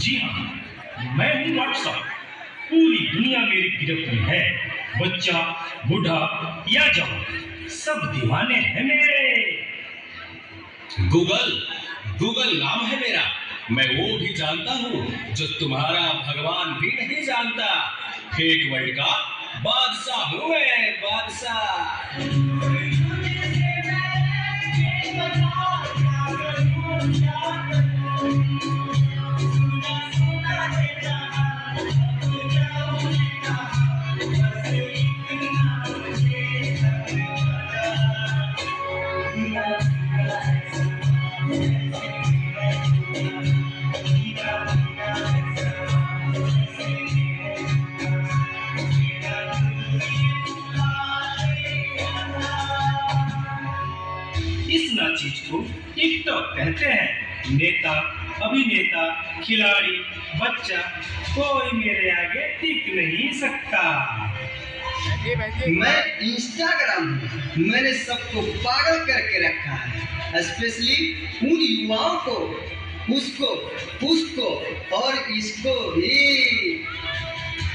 जी हाँ, मैं हूँ व्हाट्सएप। पूरी दुनिया मेरी गिरफ्त में है। बच्चा, बूढ़ा या जवान, सब दीवाने हैं मेरे। गूगल गूगल नाम है मेरा। मैं वो भी जानता हूँ जो तुम्हारा भगवान भी नहीं जानता। फेक वर्ल्ड का बादशाह हूँ मैं, बादशाह। इस ना चीज को टिकटॉक कहते हैं। नेता, अभिनेता, खिलाड़ी, बच्चा, कोई मेरे आगे टिक नहीं सकता। मैं इंस्टाग्राम हूँ। मैंने सबको पागल करके रखा है, स्पेशली उन युवाओं को, उसको और इसको भी।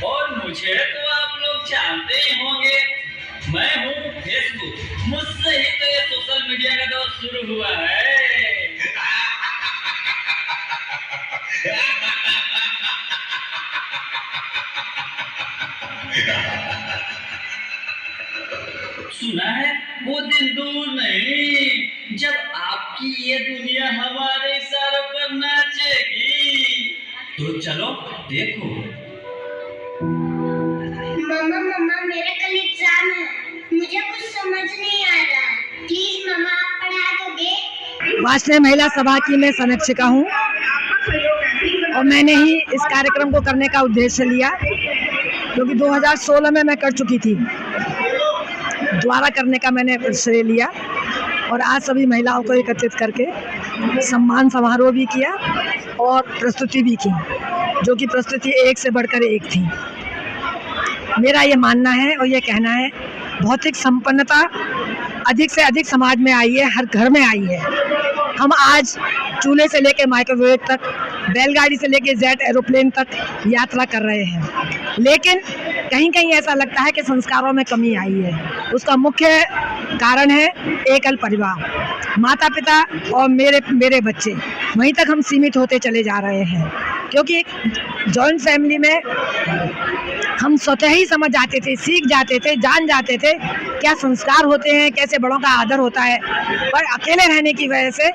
और मुझे तो आप लोग जानते ही होंगे, मैं हूँ फेसबुक। मुझसे ही तो ये सोशल मीडिया का दौर शुरू हुआ है। सुना है वो दिन दूर नहीं जब आपकी ये दुनिया हमारे इशारों पर नाचेगी। तो चलो देखो। मम्मा मेरा कल एग्जाम है, मुझे कुछ समझ नहीं आ रहा। प्लीज मम्मा आप पढ़ा दोगे? राष्ट्रीय महिला सभा की मैं संरक्षिका हूँ और मैंने ही इस कार्यक्रम को करने का उद्देश्य लिया, क्योंकि 2016 में मैं कर चुकी थी। दोबारा करने का मैंने श्रेय लिया और आज सभी महिलाओं को एकत्रित करके सम्मान समारोह भी किया और प्रस्तुति भी की, जो कि प्रस्तुति एक से बढ़कर एक थी। मेरा ये मानना है और ये कहना है, भौतिक संपन्नता अधिक से अधिक समाज में आई है, हर घर में आई है। हम आज चूल्हे से लेकर माइक्रोवेव तक, बैलगाड़ी से लेकर जेट एरोप्लेन तक यात्रा कर रहे हैं, लेकिन कहीं कहीं ऐसा लगता है कि संस्कारों में कमी आई है। उसका मुख्य कारण है एकल परिवार, माता पिता और मेरे बच्चे। वहीं तक हम सीमित होते चले जा रहे हैं, क्योंकि जॉइंट फैमिली में हम स्वतः ही समझ जाते थे, सीख जाते थे, जान जाते थे क्या संस्कार होते हैं, कैसे बड़ों का आदर होता है। पर अकेले रहने की वजह से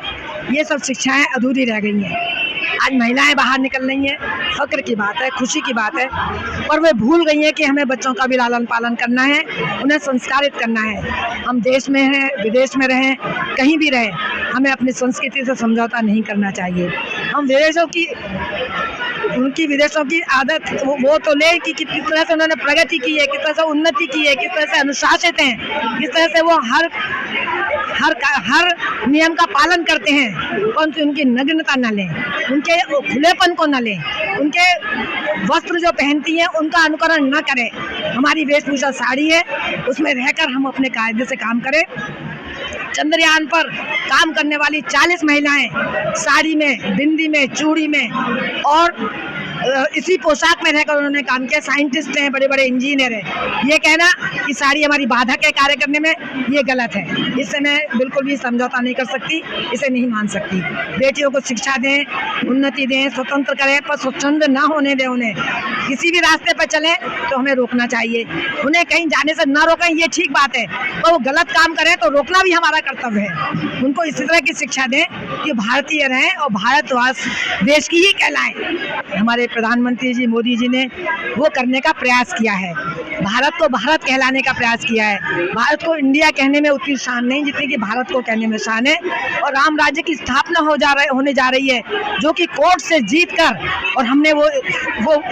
ये सब शिक्षाएं अधूरी रह गई हैं। आज महिलाएं बाहर निकल रही हैं, फक्र की बात है, खुशी की बात है, पर वे भूल गई हैं कि हमें बच्चों का भी लालन पालन करना है, उन्हें संस्कारित करना है। हम देश में हैं, विदेश में रहें, कहीं भी रहें, हमें अपनी संस्कृति से समझौता नहीं करना चाहिए। हम विदेशों की आदत वो तो ले कि किस तरह से उन्होंने प्रगति की है, किस तरह से उन्नति की है, किस तरह से अनुशासित हैं, किस तरह से वो हर नियम का पालन करते हैं, परंतु उनकी नग्नता न लें, उनके खुलेपन को न लें, उनके वस्त्र जो पहनती हैं उनका अनुकरण न करें। हमारी वेशभूषा साड़ी है, उसमें रहकर हम अपने कायदे से काम करें। चंद्रयान पर काम करने वाली 40 महिलाएं साड़ी में, बिंदी में, चूड़ी में और इसी पोशाक में रहकर उन्होंने काम किया। साइंटिस्ट हैं, बड़े बड़े इंजीनियर हैं। ये कहना कि साड़ी हमारी बाधक है कार्य करने में, ये गलत है। इससे मैं बिल्कुल भी समझौता नहीं कर सकती, इसे नहीं मान सकती। बेटियों को शिक्षा दें, उन्नति दें, स्वतंत्र करें, पर स्वच्छंद ना होने दें। उन्हें किसी भी रास्ते पर चलें तो हमें रोकना चाहिए, उन्हें कहीं जाने से ना रोकें, ये ठीक बात है। तो वो गलत काम करें तो रोकना भी हमारा कर्तव्य है। उनको इसी तरह की शिक्षा दें कि भारतीय रहें और भारतवास देश की ही कहलाएं। हमारे प्रधानमंत्री जी मोदी जी ने वो करने का प्रयास किया है। भारत को भारत कहलाने का प्रयास किया है। भारत को इंडिया कहने में उतनी शान नहीं जितनी कि भारत को कहने में शान है। और राम राज्य की स्थापना होने जा रही है, जो कि कोर्ट से जीत कर और हमने वो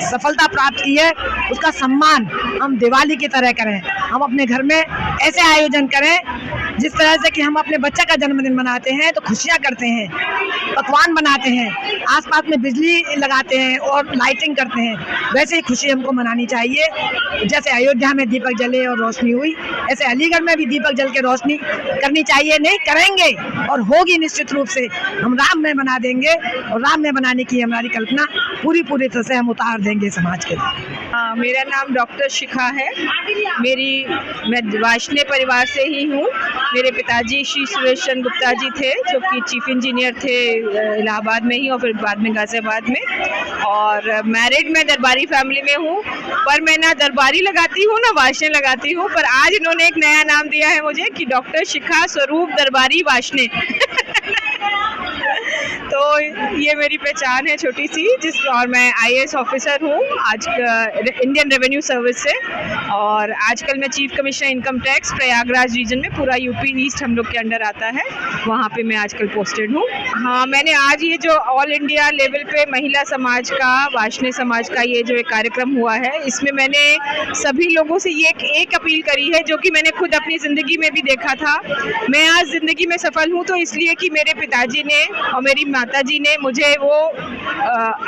सफलता प्राप्त की है। उसका सम्मान हम दिवाली की तरह करें, हम अपने घर में ऐसे आयोजन करें जिस तरह से कि हम अपने बच्चा का जन्मदिन मनाते हैं तो खुशियाँ करते हैं, पकवान बनाते हैं, आसपास में बिजली लगाते हैं और लाइटिंग करते हैं, वैसे ही खुशी हमको मनानी चाहिए। जैसे अयोध्या में दीपक जले और रोशनी हुई, ऐसे अलीगढ़ में भी दीपक जल के रोशनी करनी चाहिए। नहीं करेंगे और होगी निश्चित रूप से, हम राम में बना देंगे और राम में बनाने की हमारी कल्पना पूरी तरह से हम उतार देंगे समाज के लिए। मेरा नाम डॉक्टर शिखा है। मैं वार्ष्णेय परिवार से ही हूँ। मेरे पिताजी श्री सुरेश चंद्र गुप्ता जी थे, जो कि चीफ इंजीनियर थे इलाहाबाद में ही और फिर बाद में गाजियाबाद में। और मैरिड मैं दरबारी फैमिली में हूँ, पर मैं ना दरबारी लगाती हूँ ना वार्ष्णेय लगाती हूँ। पर आज इन्होंने एक नया नाम दिया है मुझे कि डॉक्टर शिखा स्वरूप दरबारी वार्ष्णेय। तो ये मेरी पहचान है छोटी सी, और मैं IAS ऑफिसर हूँ आज इंडियन रेवेन्यू सर्विस से, और आजकल मैं chief commissioner income tax Prayagraj region में, पूरा यूपी ईस्ट हम लोग के अंडर आता है, वहाँ पे मैं आजकल पोस्टेड हूँ। हाँ, मैंने आज ये जो ऑल इंडिया लेवल पे महिला समाज का, वार्ष्णेय समाज का ये जो एक कार्यक्रम हुआ है, इसमें मैंने सभी लोगों से ये एक अपील करी है जो कि मैंने खुद अपनी ज़िंदगी में भी देखा था। मैं आज ज़िंदगी में सफल हूँ तो इसलिए कि मेरे पिताजी ने और मेरी माताजी ने मुझे वो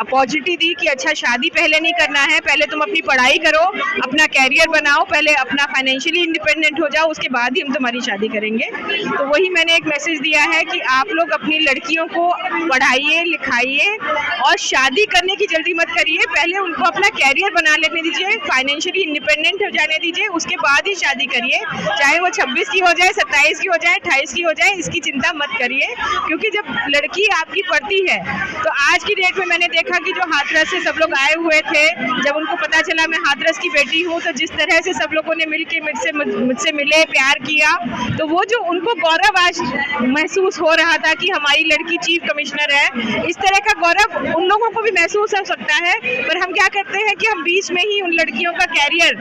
अपॉर्चुनिटी दी कि अच्छा, शादी पहले नहीं करना है, पहले तुम अपनी पढ़ाई करो, अपना कैरियर बनाओ, पहले अपना फाइनेंशियली इंडिपेंडेंट हो जाओ, उसके बाद ही हम तुम्हारी शादी करेंगे। तो वही मैंने एक मैसेज दिया है कि आप लोग अपनी लड़कियों को पढ़ाइए, लिखाइए और शादी करने की जल्दी मत करिए, पहले उनको अपना कैरियर बना लेने दीजिए, फाइनेंशियली इंडिपेंडेंट हो जाने दीजिए, उसके बाद ही शादी करिए। चाहे वो 26 की हो जाए, 27 की हो जाए, 28 की हो जाए, इसकी चिंता मत करिए। क्योंकि जब लड़की आपकी पढ़ती है तो आज की डेट में मैंने देखा कि जो हाथरस से सब लोग आए हुए थे, जब उनको पता चला मैं हाथरस की बेटी हूँ, तो जिस तरह से सब लोगों ने मिलके मुझसे मिले, प्यार किया, तो वो जो उनको गौरव आज महसूस हो रहा था कि हमारी लड़की चीफ कमिश्नर है, इस तरह का गौरव उन लोगों को भी महसूस हो सकता है। पर हम क्या करते हैं कि हम बीच में ही उन लड़कियों का कैरियर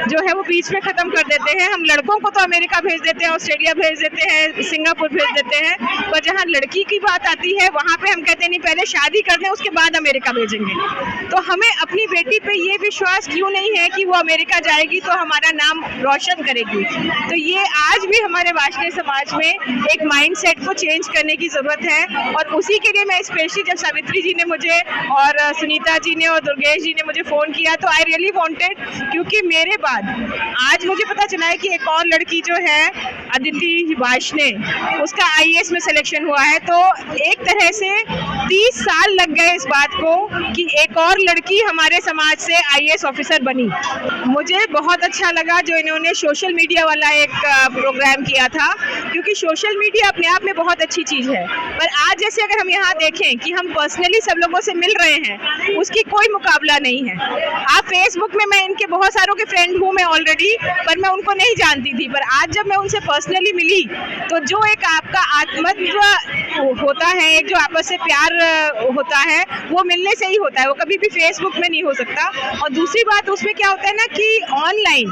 जो है वो बीच में ख़त्म कर देते हैं। हम लड़कों को तो अमेरिका भेज देते हैं, ऑस्ट्रेलिया भेज देते हैं, सिंगापुर भेज देते हैं, पर जहाँ लड़की की बात आती है वहाँ पे हम कहते हैं नहीं, पहले शादी कर दें, उसके बाद अमेरिका भेजेंगे। तो हमें अपनी बेटी पे ये विश्वास क्यों नहीं है कि वो अमेरिका जाएगी तो हमारा नाम रोशन करेगी। तो ये आज भी हमारे वार्ष्णेय समाज में एक माइंडसेट को चेंज करने की ज़रूरत है, और उसी के लिए मैं स्पेशली जब सावित्री जी ने मुझे और सुनीता जी ने और दुर्गेश जी ने मुझे फ़ोन किया तो आई रियली वांटेड, क्योंकि मेरे बाद आज मुझे पता चला है कि एक और लड़की जो है अदिति वार्ष्णेय, उसका IAS में सिलेक्शन हुआ है। तो एक तरह से 30 साल लग गए इस बात को कि एक और लड़की हमारे समाज से IAS ऑफिसर बनी। मुझे बहुत अच्छा लगा जो इन्होंने सोशल मीडिया वाला एक प्रोग्राम किया था, क्योंकि सोशल मीडिया अपने आप में बहुत अच्छी चीज़ है, पर आज जैसे अगर हम यहाँ देखें कि हम पर्सनली सब लोगों से मिल रहे हैं, उसकी कोई मुकाबला नहीं है। आप फेसबुक में, मैं इनके बहुत सारों के फ्रेंड हूँ मैं ऑलरेडी, पर मैं उनको नहीं जानती थी, पर आज जब मैं उनसे पर्सनली मिली तो जो एक आपका आत्मत्व होता है, एक जो आपस से प्यार होता है, वो मिलने से ही होता है, वो कभी भी फेसबुक में नहीं हो सकता। और दूसरी बात उसमें क्या होता है ना कि ऑनलाइन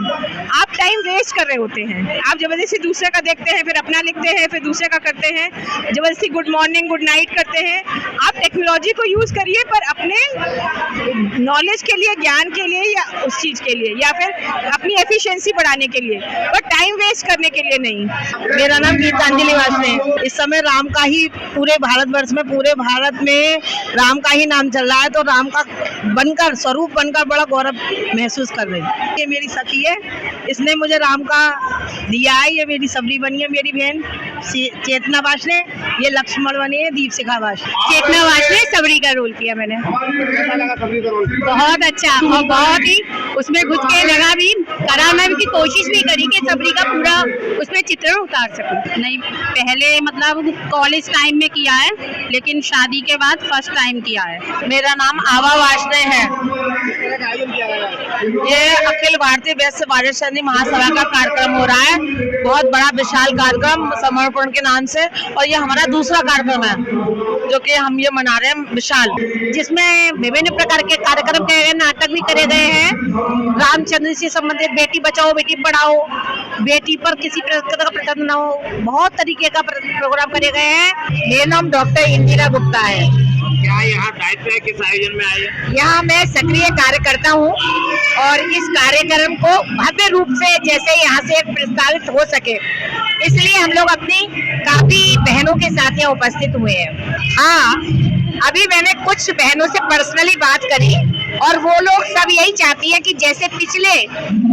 आप टाइम वेस्ट कर रहे होते हैं, आप जबरदस्ती दूसरे का देखते हैं, फिर अपना लिखते हैं, फिर दूसरे का करते हैं, जबरदस्ती गुड मॉर्निंग गुड नाइट करते हैं। आप टेक्नोलॉजी को यूज़ करिए, पर अपने नॉलेज के लिए, ज्ञान के लिए, या उस चीज़ के लिए, या फिर अपनी एफिशिएंसी बढ़ाने के लिए, पर टाइम वेस्ट करने के लिए नहीं। मेरा नाम गीतांजलि वार्ष्णेय। इस समय राम का ही पूरे भारतवर्ष में, पूरे भारत में राम का ही नाम चल रहा है, तो राम का बनकर, स्वरूप बनकर बड़ा गौरव महसूस कर रही है। ये मेरी सखी है, इसने मुझे राम का दिया है। ये मेरी सबरी बनी है, मेरी बहन चेतना वार्ष्णेय, ये लक्ष्मण बनी है, दीपशिखा वार्ष्णेय। चेतना वार्ष्णेय सबरी का रोल किया मैंने। बहुत अच्छा, और बहुत ही उसमें घुस के लगा भी, करा मैं की कोशिश भी करी कि सबरी का पूरा उसमें चित्रण उतार सकूं। नहीं, पहले मतलब कॉलेज टाइम में किया है, लेकिन शादी के बाद फर्स्ट टाइम किया है। मेरा नाम आवा वार्ष्णेय है। ये अखिल भारतीय वैश्य वाजपेयी महासभा का कार्यक्रम हो रहा है, बहुत बड़ा विशाल कार्यक्रम समर्पण के नाम से, और ये हमारा दूसरा कार्यक्रम है जो कि हम ये मना रहे हैं विशाल, जिसमें विभिन्न प्रकार के कार्यक्रम किए गए, नाटक भी करे गए हैं, रामचंद्र से संबंधित बेटी बचाओ बेटी पढ़ाओ, बेटी पर किसी प्रकार का प्रतिबंध न हो, बहुत तरीके का प्रोग्राम करे गए हैं। मेरा नाम डॉक्टर इंदिरा गुप्ता है। क्या यहाँ दायित्व है, किस आयोजन में आए? यहाँ मैं सक्रिय कार्यकर्ता हूँ, और इस कार्यक्रम को भव्य रूप से जैसे यहाँ से प्रस्तावित हो सके इसलिए हम लोग अपनी काफी बहनों के साथ यहाँ उपस्थित हुए हैं। हाँ, अभी मैंने कुछ बहनों से पर्सनली बात करी और वो लोग सब यही चाहती है कि जैसे पिछले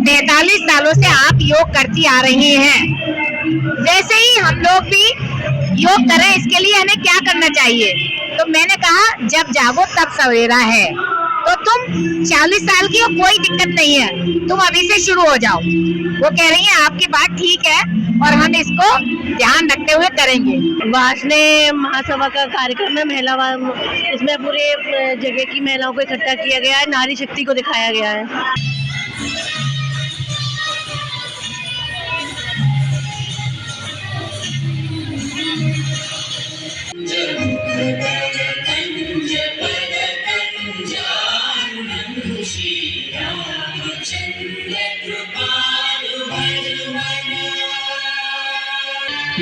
43 सालों से आप योग करती आ रही हैं, वैसे ही हम लोग भी योग करें। इसके लिए हमें क्या करना चाहिए? तो मैंने कहा जब जागो तब सवेरा है, तो तुम 40 साल की हो, कोई दिक्कत नहीं है, तुम अभी से शुरू हो जाओ। वो कह रही है आपकी बात ठीक है और हम इसको ध्यान रखते हुए करेंगे। वार्षिक महासभा का कार्यक्रम है, इसमें पूरे जगह की महिलाओं को इकट्ठा किया गया है, नारी शक्ति को दिखाया गया है।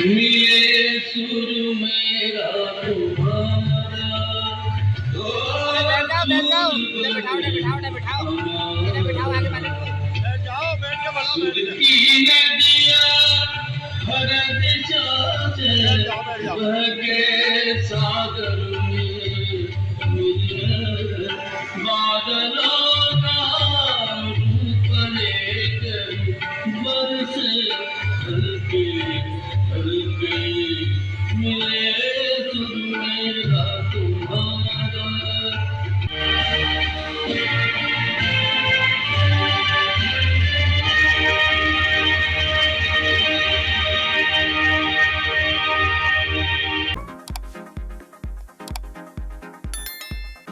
मिले सुर मेरा तुम्हारा, सुर की नदियाँ हर दिशा से बहके सागर में मिले, बादलों का रूप लेकर बरसे हल्के हल्के